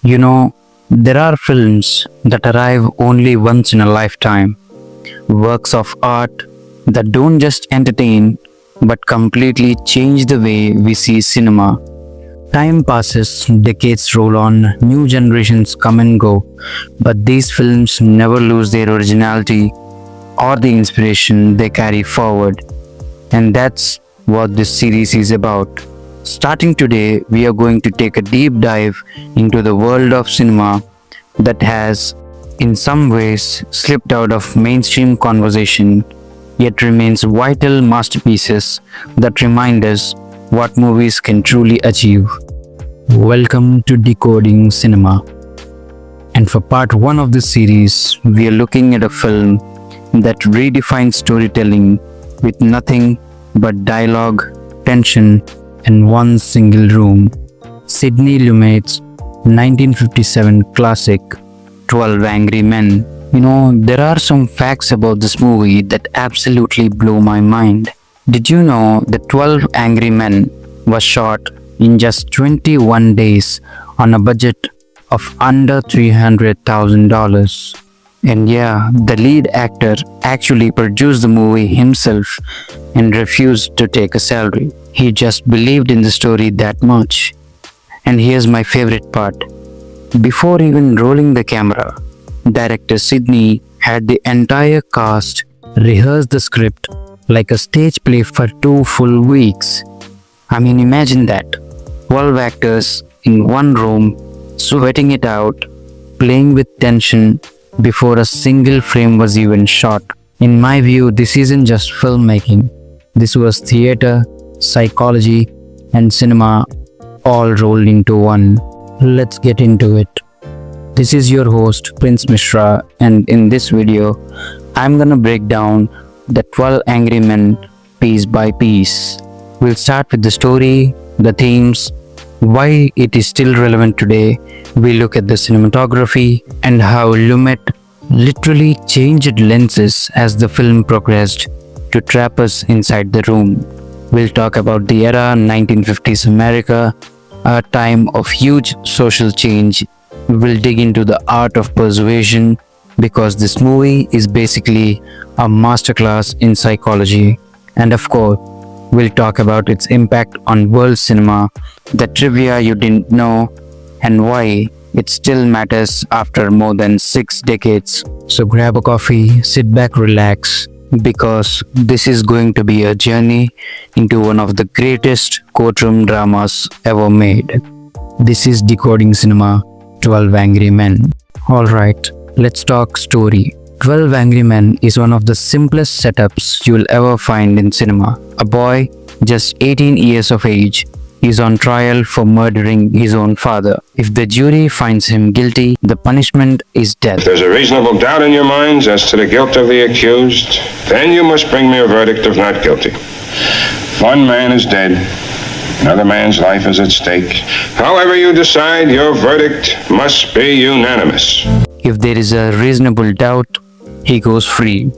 You know, there are films that arrive only once in a lifetime, works of art that don't just entertain but completely change the way we see cinema. Time passes, decades roll on, new generations come and go, but these films never lose their originality or the inspiration they carry forward. And that's what this series is about. Starting today, we are going to take a deep dive into the world of cinema that has, in some ways, slipped out of mainstream conversation, yet remains vital masterpieces that remind us what movies can truly achieve. Welcome to Decoding Cinema. And for part 1 of this series, we are looking at a film that redefines storytelling with nothing but dialogue, tension, and one single room. Sidney Lumet's 1957 classic 12 Angry Men. There are some facts about this movie that absolutely blow my mind. Did you know that 12 Angry Men was shot in just 21 days on a budget of under $300,000? And yeah, the lead actor actually produced the movie himself and refused to take a salary. He just believed in the story that much. And here's my favorite part. Before even rolling the camera, director Sidney had the entire cast rehearse the script like a stage play for 2 full weeks. I mean, imagine that. 12 actors in one room, sweating it out, playing with tension before a single frame was even shot. In my view, this isn't just filmmaking. This was theater, psychology, and cinema all rolled into one. Let's get into it. This is your host, Prince Mishra, and in this video, I'm gonna break down the 12 Angry Men piece by piece. We'll start with the story, the themes, why it is still relevant today. We look at the cinematography and how Lumet literally changed lenses as the film progressed to trap us inside the room. We'll talk about the era 1950s America, a time of huge social change. We'll dig into the art of persuasion because this movie is basically a masterclass in psychology. And of course, we'll talk about its impact on world cinema, the trivia you didn't know, and why it still matters after more than 6 decades. So grab a coffee, sit back, relax, because this is going to be a journey into one of the greatest courtroom dramas ever made. This is Decoding Cinema, 12 Angry Men. Alright, let's talk story. 12 Angry Men is one of the simplest setups you'll ever find in cinema. A boy, just 18 years of age, is on trial for murdering his own father. If the jury finds him guilty, the punishment is death. If there's a reasonable doubt in your minds as to the guilt of the accused, then you must bring me a verdict of not guilty. One man is dead. Another man's life is at stake. However you decide, your verdict must be unanimous. If there is a reasonable doubt, he goes free.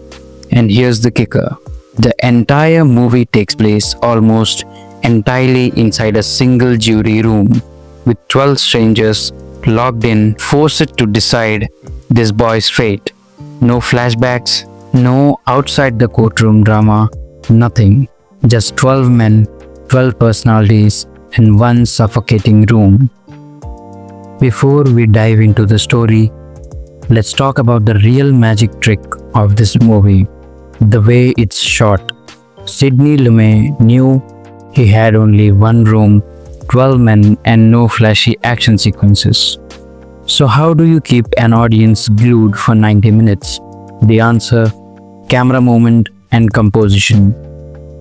And here's the kicker. The entire movie takes place almost entirely inside a single jury room, with 12 strangers locked in, forced to decide this boy's fate. No flashbacks, no outside the courtroom drama, nothing. Just 12 men, 12 personalities, and one suffocating room. Before we dive into the story, let's talk about the real magic trick of this movie, the way it's shot. Sidney Lumet knew he had only one room, 12 men, and no flashy action sequences. So how do you keep an audience glued for 90 minutes? The answer: camera movement and composition.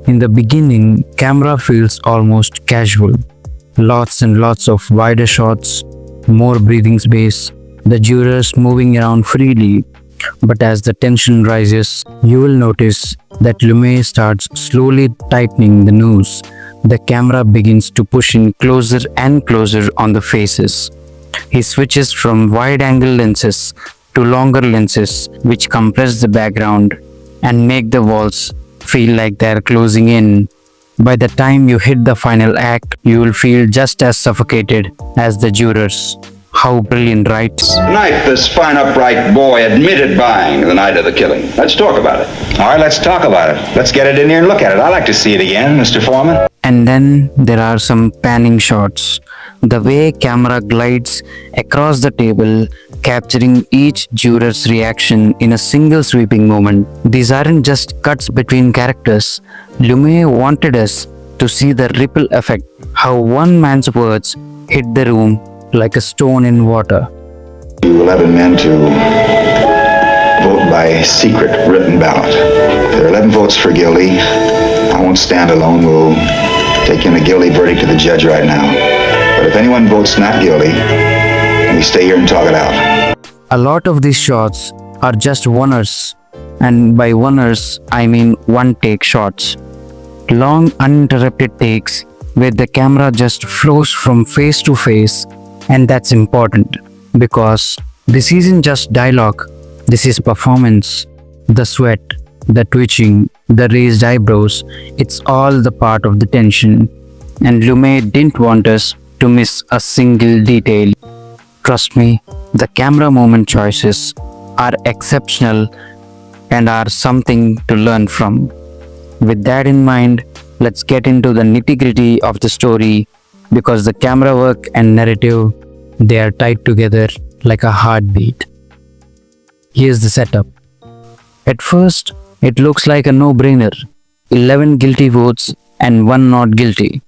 In the beginning, camera feels almost casual. Lots and lots of wider shots, more breathing space, the jurors moving around freely. But as the tension rises, you will notice that Lumet starts slowly tightening the noose. The camera begins to push in closer and closer on the faces. He switches from wide-angle lenses to longer lenses, which compress the background and make the walls feel like they're closing in. By the time you hit the final act, you will feel just as suffocated as the jurors. How brilliant, right? The knife this fine, upright boy admitted buying the night of the killing. Let's talk about it. All right, let's talk about it. Let's get it in here and look at it. I'd like to see it again, Mr. Foreman. And then there are some panning shots. The way camera glides across the table, capturing each juror's reaction in a single sweeping moment. These aren't just cuts between characters. Lumet wanted us to see the ripple effect, how one man's words hit the room like a stone in water. 11 men to vote by secret written ballot. There are 11 votes for guilty. I won't stand alone. We'll take in a guilty verdict to the judge right now. But if anyone votes not guilty, we stay here and talk it out. A lot of these shots are just oners, and by oners I mean one take shots. Long uninterrupted takes where the camera just flows from face to face, and that's important because this isn't just dialogue, this is performance. The sweat, the twitching, the raised eyebrows, it's all the part of the tension. And Lumet didn't want us to miss a single detail. Trust me, the camera moment choices are exceptional and are something to learn from. With that in mind, let's get into the nitty-gritty of the story because the camera work and narrative, they are tied together like a heartbeat. Here's the setup. At first, it looks like a no-brainer. 11 guilty votes and 1 not guilty.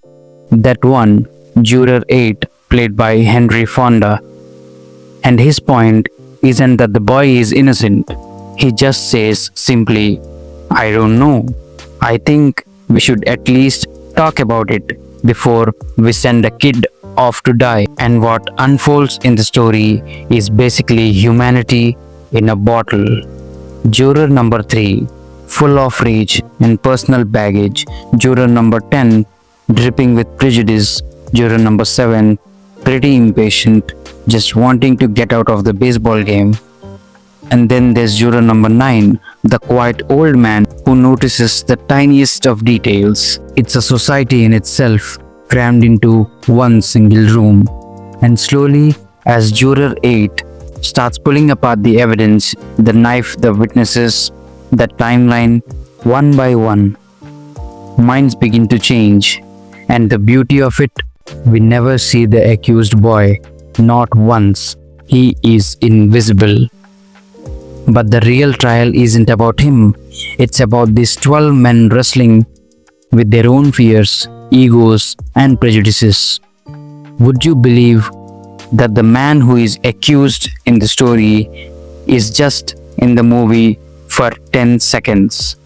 That one, Juror 8, played by Henry Fonda. And his point isn't that the boy is innocent. He just says simply, I don't know. I think we should at least talk about it before we send a kid off to die. And what unfolds in the story is basically humanity in a bottle. Juror number 3, full of rage and personal baggage. Juror number 10, dripping with prejudice. Juror number 7, pretty impatient, just wanting to get out of the baseball game. And then there's juror number 9, the quiet old man who notices the tiniest of details. It's a society in itself, crammed into one single room. And slowly, as juror 8 starts pulling apart the evidence, the knife, the witnesses, the timeline, one by one, minds begin to change. And the beauty of it, we never see the accused boy, not once. He is invisible. But the real trial isn't about him. It's about these 12 men wrestling with their own fears, egos, and prejudices. Would you believe that the man who is accused in the story is just in the movie for 10 seconds?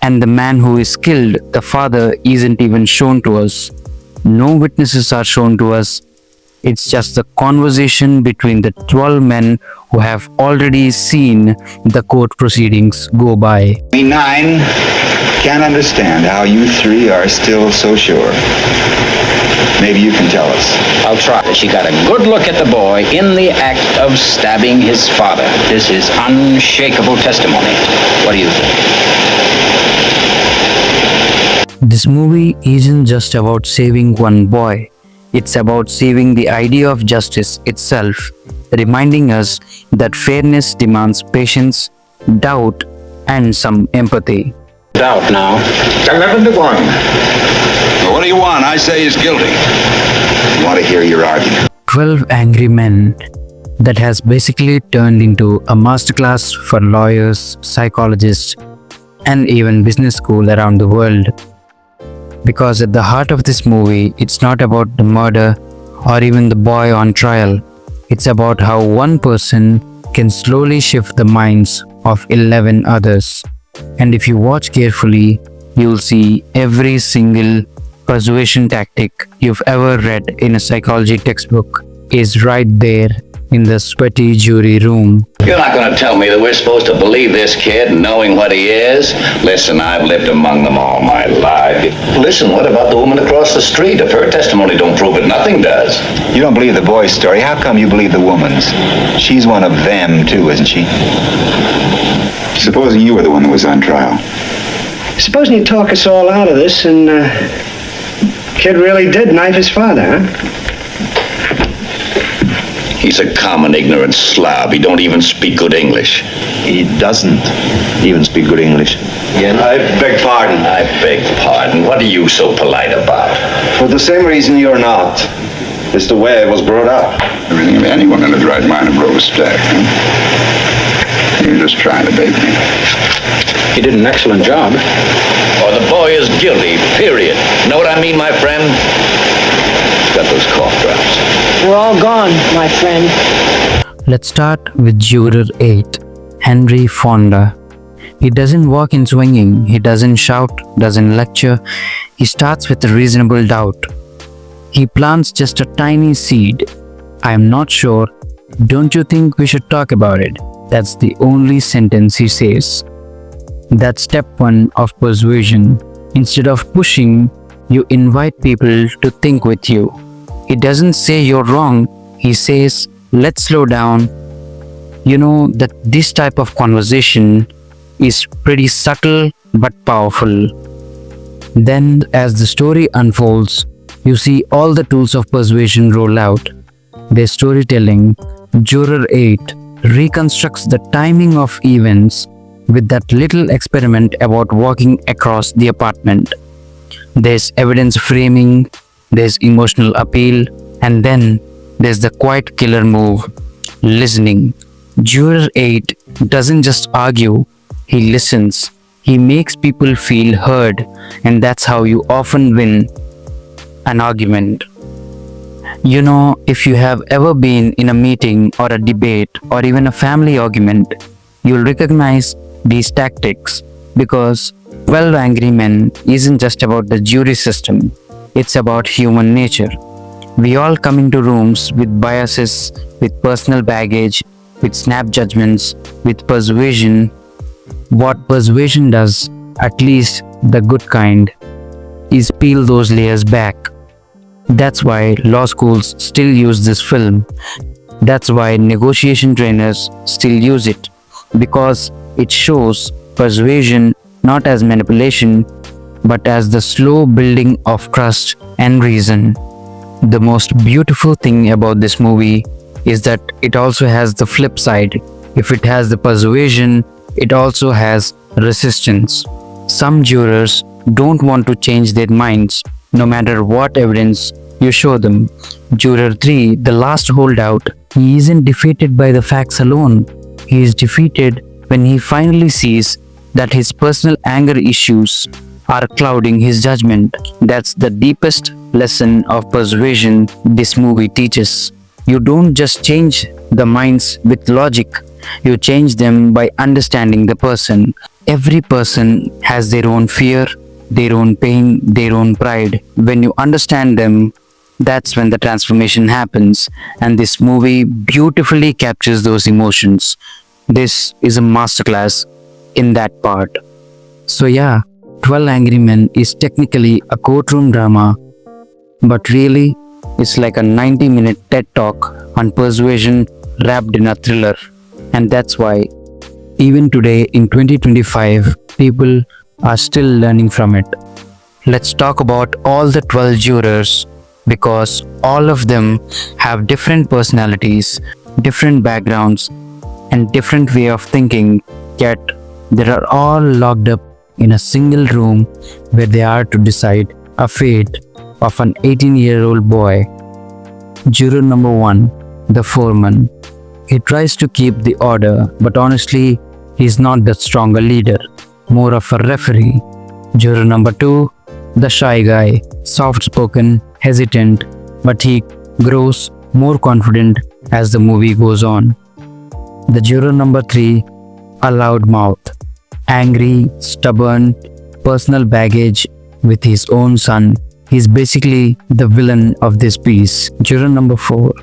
And the man who is killed, the father, isn't even shown to us. No witnesses are shown to us. It's just the conversation between the 12 men who have already seen the court proceedings go by. We 9 can't understand how you 3 are still so sure. Maybe you can tell us. I'll try. She got a good look at the boy in the act of stabbing his father. This is unshakable testimony. What do you think? This movie isn't just about saving one boy. It's about saving the idea of justice itself, reminding us that fairness demands patience, doubt, and some empathy. Doubt now. 11 to 1. Well, what do you want? I say he's guilty. I want to hear your argument. 12 Angry Men that has basically turned into a masterclass for lawyers, psychologists, and even business school around the world. Because at the heart of this movie, it's not about the murder or even the boy on trial. It's about how one person can slowly shift the minds of 11 others. And if you watch carefully, you'll see every single persuasion tactic you've ever read in a psychology textbook is right there in the sweaty jury room. You're not going to tell me that we're supposed to believe this kid knowing what he is? Listen, I've lived among them all my life. Listen, what about the woman across the street? If her testimony don't prove it, nothing does. You don't believe the boy's story. How come you believe the woman's? She's one of them, too, isn't she? Supposing you were the one that was on trial. Supposing you talk us all out of this and kid really did knife his father, huh? He's a common ignorant slob. He don't even speak good English. He doesn't even speak good English. Again? I beg pardon. I beg pardon. What are you so polite about? For the same reason you're not. It's the way I was brought up. Everything of anyone in his right mind and broke a stack, huh? You're just trying to bait me. He did an excellent job. Or the boy is guilty, period. Know what I mean, my friend? He's got those cough drops. They're all gone, my friend. Let's start with Juror 8, Henry Fonda. He doesn't walk in swinging, he doesn't shout, doesn't lecture. He starts with a reasonable doubt. He plants just a tiny seed. I am not sure. Don't you think we should talk about it? That's the only sentence he says. That's step 1 of persuasion. Instead of pushing, you invite people to think with you. He doesn't say you're wrong. He says, let's slow down. You know that this type of conversation is pretty subtle but powerful. Then, as the story unfolds, you see all the tools of persuasion roll out. Their storytelling, Juror 8 reconstructs the timing of events with that little experiment about walking across the apartment. There's evidence framing, there's emotional appeal, and then there's the quiet killer move, listening. Juror 8 doesn't just argue, he listens. He makes people feel heard, and that's how you often win an argument. You know, if you have ever been in a meeting or a debate or even a family argument, you'll recognize these tactics because 12 Angry Men isn't just about the jury system, it's about human nature. We all come into rooms with biases, with personal baggage, with snap judgments, with persuasion. What persuasion does, at least the good kind, is peel those layers back. That's why law schools still use this film. That's why negotiation trainers still use it, because it shows persuasion not as manipulation, but as the slow building of trust and reason. The most beautiful thing about this movie is that it also has the flip side. If it has the persuasion, it also has resistance. Some jurors don't want to change their minds, no matter what evidence you show them. Juror 3, the last holdout, he isn't defeated by the facts alone. He is defeated when he finally sees that his personal anger issues are clouding his judgment. That's the deepest lesson of persuasion this movie teaches. You don't just change the minds with logic, you change them by understanding the person. Every person has their own fear, their own pain, their own pride. When you understand them, that's when the transformation happens, and this movie beautifully captures those emotions. This is a masterclass in that part. So yeah, 12 Angry Men is technically a courtroom drama, but really, it's like a 90-minute TED Talk on persuasion wrapped in a thriller. And that's why, even today in 2025, people are still learning from it. Let's talk about all the 12 jurors, because all of them have different personalities, different backgrounds, and different way of thinking, yet they are all locked up in a single room where they are to decide a fate of an 18-year-old boy. Juror number 1, the foreman. He tries to keep the order, but honestly, he's not the stronger leader, more of a referee. Juror number 2, the shy guy, soft-spoken, hesitant, but he grows more confident as the movie goes on. The juror number 3, a loudmouth, angry, stubborn, personal baggage with his own son. He's basically the villain of this piece. Juror number 4,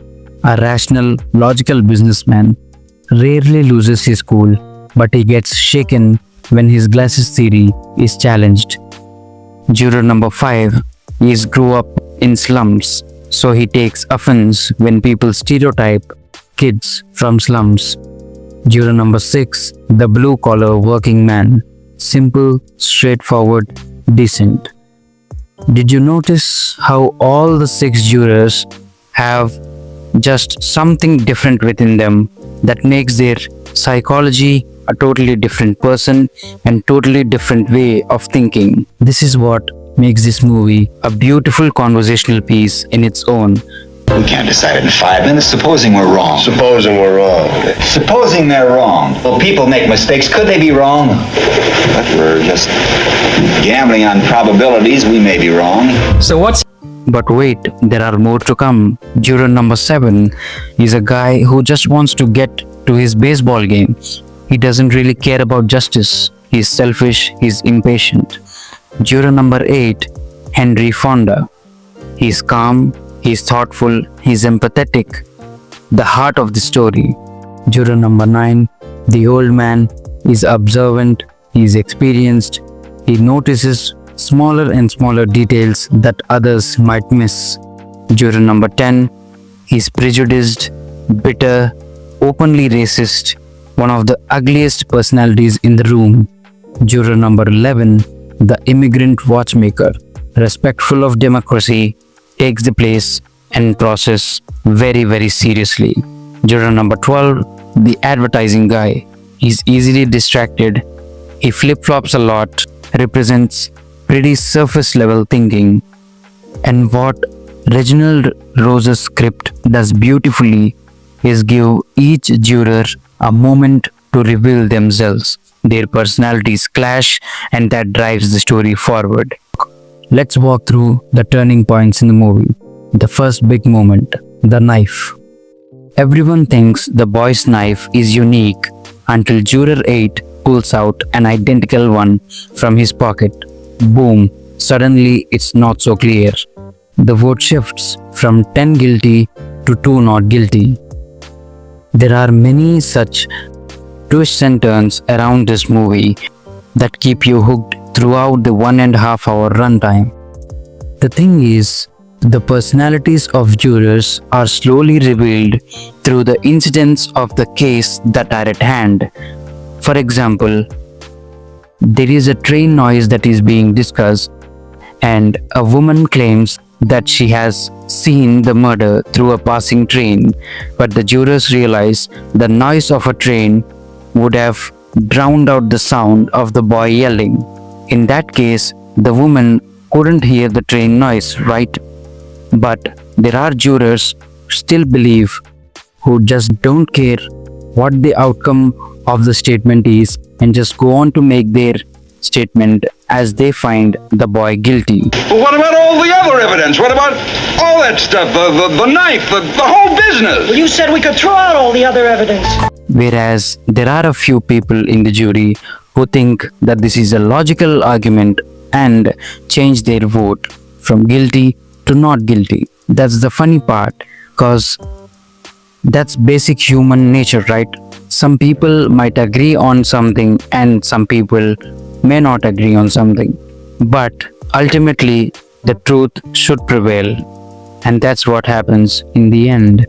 a rational, logical businessman, rarely loses his cool, but he gets shaken when his glasses theory is challenged. Juror number 5, he grew up in slums, so he takes offense when people stereotype kids from slums. Juror number 6, the blue-collar working man, simple, straightforward, decent. Did you notice how all the 6 jurors have just something different within them that makes their psychology a totally different person and totally different way of thinking. This is what makes this movie a beautiful conversational piece in its own. We can't decide it in 5 minutes. Supposing we're wrong. Supposing we're wrong. Supposing they're wrong. Well, people make mistakes. Could they be wrong? But we're just gambling on probabilities. We may be wrong. So what's But wait, there are more to come. Juror number 7 is a guy who just wants to get to his baseball game. He doesn't really care about justice. He's selfish, he's impatient. Juror number 8, Henry Fonda. He's calm, he's thoughtful, he's empathetic. The heart of the story. Juror number 9, the old man, is observant, he's experienced, he notices smaller and smaller details that others might miss. Juror number 10, he's prejudiced, bitter, openly racist, one of the ugliest personalities in the room. Juror number 11, the immigrant watchmaker, respectful of democracy, takes the place and process very seriously. Juror number 12, the advertising guy, he's easily distracted, he flip-flops a lot, represents pretty surface level thinking. And what Reginald Rose's script does beautifully is give each juror a moment to reveal themselves. Their personalities clash and that drives the story forward. Let's walk through the turning points in the movie. The first big moment, the knife. Everyone thinks the boy's knife is unique until Juror 8 pulls out an identical one from his pocket. Boom, suddenly it's not so clear. The vote shifts from 10 guilty to 2 not guilty. There are many such twists and turns around this movie that keep you hooked throughout the 1.5 hour runtime. The thing is, the personalities of jurors are slowly revealed through the incidents of the case that are at hand. For example, there is a train noise that is being discussed, and a woman claims that she has seen the murder through a passing train, but the jurors realize the noise of a train would have drowned out the sound of the boy yelling. In that case, the woman couldn't hear the train noise, right? But there are jurors who still believe, who just don't care what the outcome of the statement is and just go on to make their statement as they find the boy guilty. But what about all the other evidence? What about all that stuff? The knife, the whole business? Well, you said we could throw out all the other evidence. Whereas there are a few people in the jury who think that this is a logical argument and change their vote from guilty to not guilty. That's the funny part, cause that's basic human nature, right? Some people might agree on something and some people may not agree on something. But ultimately, the truth should prevail. And that's what happens in the end.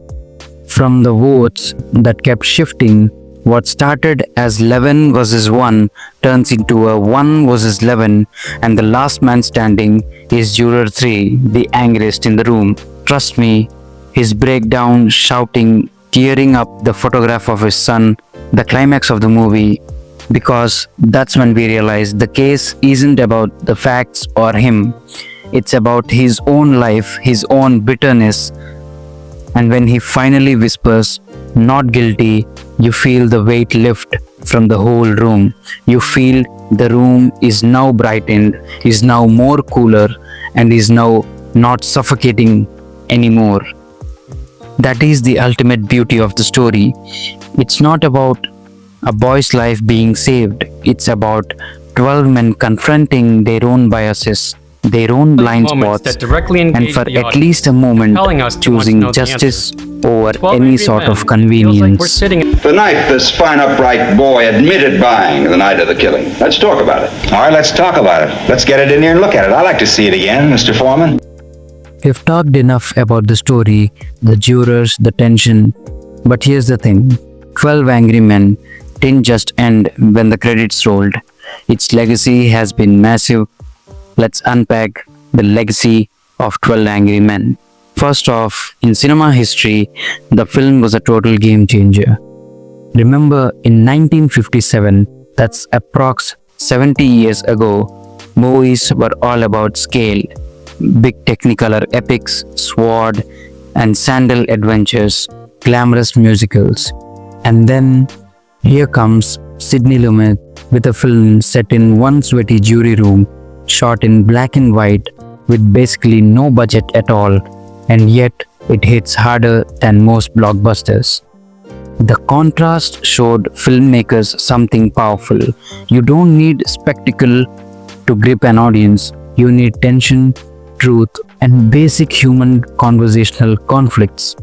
From the votes that kept shifting, what started as 11 versus 1 turns into a 1 versus 11, and the last man standing is Juror 3, the angriest in the room. Trust me, his breakdown, shouting, tearing up the photograph of his son, the climax of the movie, because that's when we realize the case isn't about the facts or him. It's about his own life, his own bitterness. And when he finally whispers, "not guilty," you feel the weight lift from the whole room. You feel the room is now brightened, is now more cooler, and is now not suffocating anymore. That is the ultimate beauty of the story. It's not about a boy's life being saved. It's about 12 men confronting their own biases, their own blind spots, and for at least a moment choosing justice over any sort of convenience. The knife this fine, upright boy admitted buying the night of the killing. Let's talk about it. All right, let's talk about it. Let's get it in here and look at it. I'd like to see it again, Mr. Foreman. We've talked enough about the story, the jurors, the tension, but here's the thing. 12 Angry Men didn't just end when the credits rolled. Its legacy has been massive. Let's unpack the legacy of 12 Angry Men. First off, in cinema history, the film was a total game changer. Remember, in 1957, that's approx 70 years ago, movies were all about scale. Big technicolor epics, sword and sandal adventures, glamorous musicals. And then here comes Sidney Lumet with a film set in one sweaty jury room, shot in black and white with basically no budget at all, and yet it hits harder than most blockbusters. The contrast showed filmmakers something powerful. You don't need spectacle to grip an audience. You need tension, truth, and basic human conversational conflicts.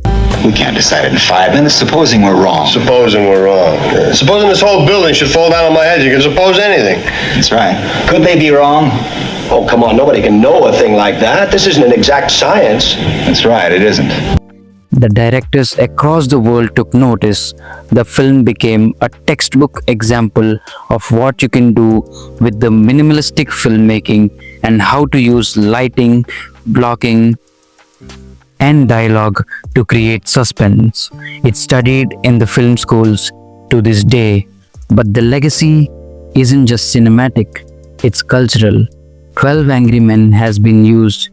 We can't decide it in 5 minutes, supposing we're wrong. Supposing we're wrong. Yeah. Supposing this whole building should fall down on my head, you can suppose anything. That's right. Could they be wrong? Oh, come on, nobody can know a thing like that. This isn't an exact science. That's right, it isn't. The directors across the world took notice. The film became a textbook example of what you can do with the minimalistic filmmaking and how to use lighting, blocking, and dialogue to create suspense. It's studied in the film schools to this day, but the legacy isn't just cinematic, it's cultural. 12 Angry Men has been used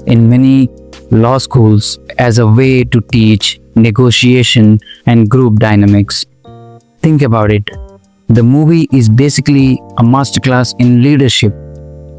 in many law schools as a way to teach negotiation and group dynamics. Think about it. The movie is basically a masterclass in leadership.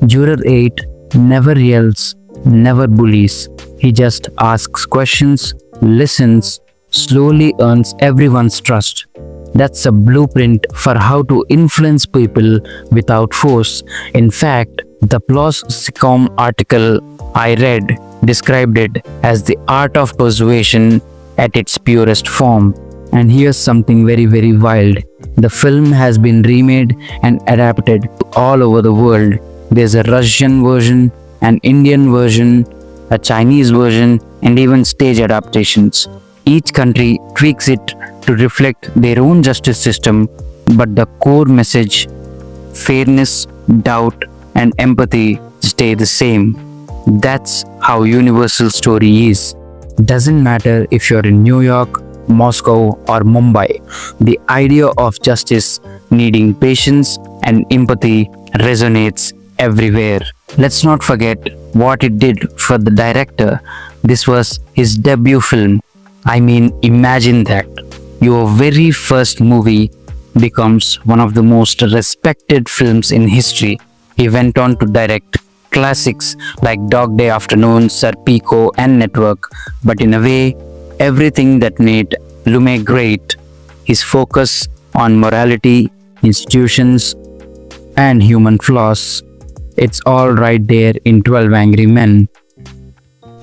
Juror 8 never yells, never bullies. He just asks questions, listens, slowly earns everyone's trust. That's a blueprint for how to influence people without force. In fact, the PLOS SICOM article I read described it as the art of persuasion at its purest form. And here's something very, very wild. The film has been remade and adapted all over the world. There's a Russian version, an Indian version, a Chinese version, and even stage adaptations. Each country tweaks it to reflect their own justice system, but the core message, fairness, doubt, and empathy stay the same. That's how universal story is. Doesn't matter if you're in New York, Moscow, or Mumbai. The idea of justice needing patience and empathy resonates everywhere. Let's not forget what it did for the director. This was his debut film. I mean, imagine that. Your very first movie becomes one of the most respected films in history. He went on to direct classics like Dog Day Afternoon, Serpico, and Network, but in a way, everything that made Lumet great, his focus on morality, institutions, and human flaws, it's all right there in 12 Angry Men.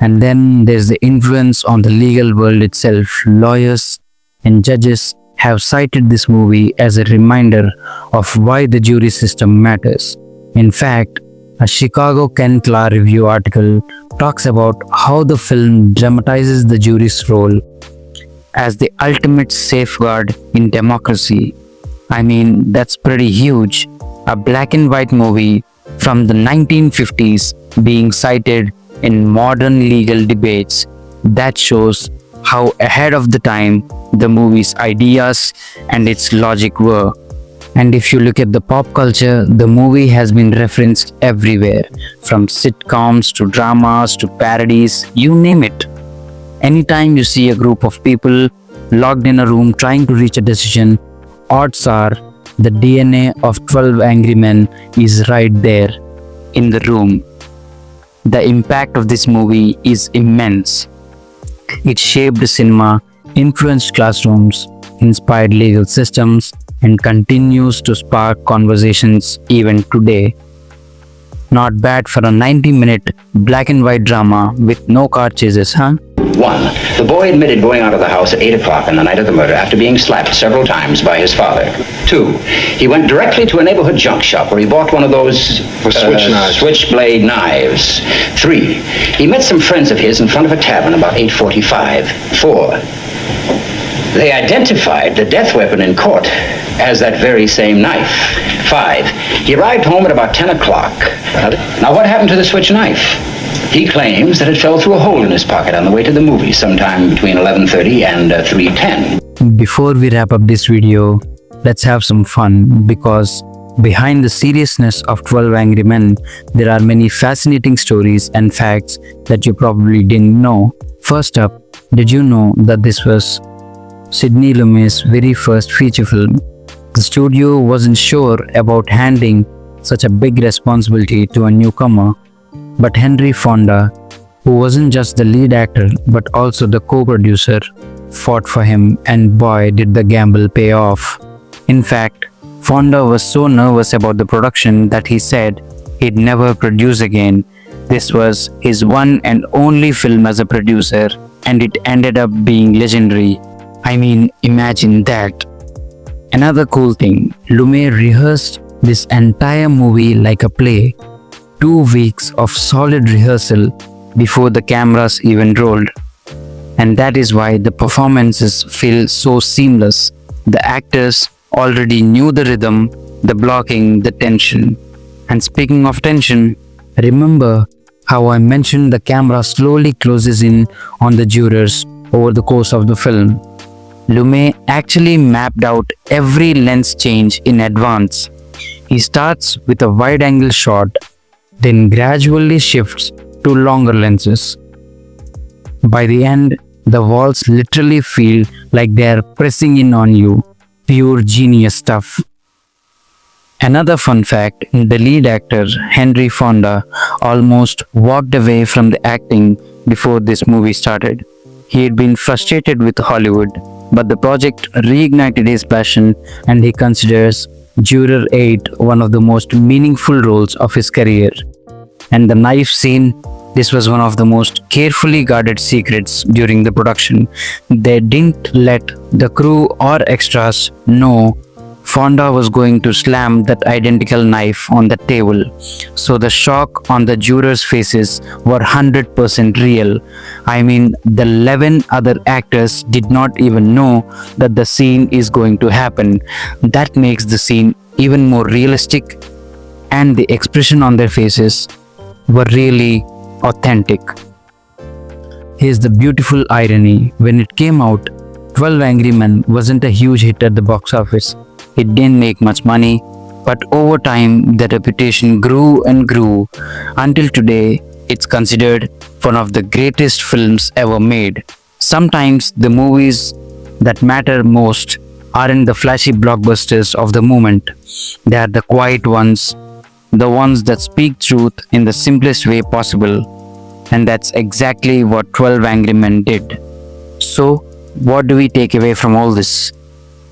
And then there's the influence on the legal world itself. Lawyers and judges have cited this movie as a reminder of why the jury system matters. In fact, a Chicago Kent Law Review article talks about how the film dramatizes the jury's role as the ultimate safeguard in democracy. I mean, that's pretty huge. A black and white movie from the 1950s being cited in modern legal debates. That shows how ahead of the time the movie's ideas and its logic were. And if you look at the pop culture, the movie has been referenced everywhere, from sitcoms to dramas to parodies, you name it. Anytime you see a group of people locked in a room trying to reach a decision, odds are the DNA of 12 Angry Men is right there in the room. The impact of this movie is immense. It shaped cinema, influenced classrooms, inspired legal systems, and continues to spark conversations even today. Not bad for a 90-minute black and white drama with no car chases, huh? 1. The boy admitted going out of the house at 8 o'clock on the night of the murder after being slapped several times by his father. 2. He went directly to a neighborhood junk shop where he bought one of those switchblade knives. 3. He met some friends of his in front of a tavern about 8:45. 4. They identified the death weapon in court as that very same knife. 5. He arrived home at about 10 o'clock. Now what happened to the switch knife? He claims that it fell through a hole in his pocket on the way to the movies sometime between 11:30 and 3:10. Before we wrap up this video, let's have some fun because behind the seriousness of 12 Angry Men, there are many fascinating stories and facts that you probably didn't know. First up, did you know that this was Sidney Lumet's very first feature film? The studio wasn't sure about handing such a big responsibility to a newcomer, but Henry Fonda, who wasn't just the lead actor but also the co-producer, fought for him, and boy did the gamble pay off. In fact, Fonda was so nervous about the production that he said he'd never produce again. This was his one and only film as a producer, and it ended up being legendary. I mean, imagine that. Another cool thing, Lumet rehearsed this entire movie like a play. 2 weeks of solid rehearsal before the cameras even rolled. And that is why the performances feel so seamless. The actors already knew the rhythm, the blocking, the tension. And speaking of tension, remember how I mentioned the camera slowly closes in on the jurors over the course of the film. Lumet actually mapped out every lens change in advance. He starts with a wide-angle shot, then gradually shifts to longer lenses. By the end, the walls literally feel like they are pressing in on you. Pure genius stuff. Another fun fact, the lead actor, Henry Fonda, almost walked away from the acting before this movie started. He had been frustrated with Hollywood, but the project reignited his passion and he considers Juror 8 one of the most meaningful roles of his career. And the knife scene, this was one of the most carefully guarded secrets during the production. They didn't let the crew or extras know Fonda was going to slam that identical knife on the table. So the shock on the jurors' faces were 100% real. I mean, the 11 other actors did not even know that the scene is going to happen. That makes the scene even more realistic, and the expression on their faces were really authentic. Here's the beautiful irony. When it came out, 12 Angry Men wasn't a huge hit at the box office. It didn't make much money, but over time the reputation grew and grew until today it's considered one of the greatest films ever made. Sometimes the movies that matter most aren't the flashy blockbusters of the moment. They are the quiet ones, the ones that speak truth in the simplest way possible. And that's exactly what 12 Angry Men did. So, what do we take away from all this?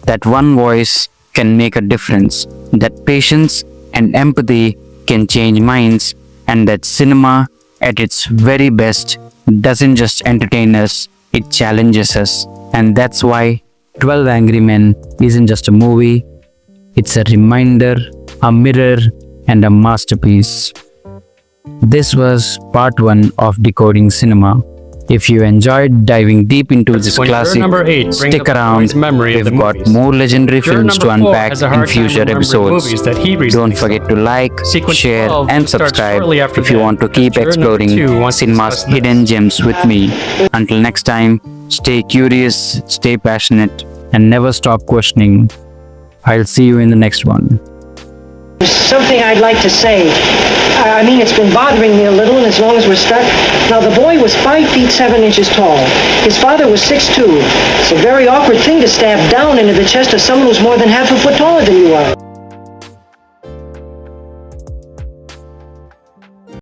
That one voice can make a difference, that patience and empathy can change minds, and that cinema at its very best doesn't just entertain us, it challenges us. And that's why 12 Angry Men isn't just a movie, it's a reminder, a mirror, and a masterpiece. This was part 1 of Decoding Cinema. If you enjoyed diving deep into this classic, stick around. We've got more legendary films to unpack in future episodes. Don't forget to like, share, and subscribe if you want to keep exploring cinema's hidden gems with me. Until next time, stay curious, stay passionate, and never stop questioning. I'll see you in the next one. Something I'd like to say. I mean, it's been bothering me a little, and as long as we're stuck. Now, the boy was 5 feet 7 inches tall. His father was 6'2". It's a very awkward thing to stab down into the chest of someone who's more than half a foot taller than you are.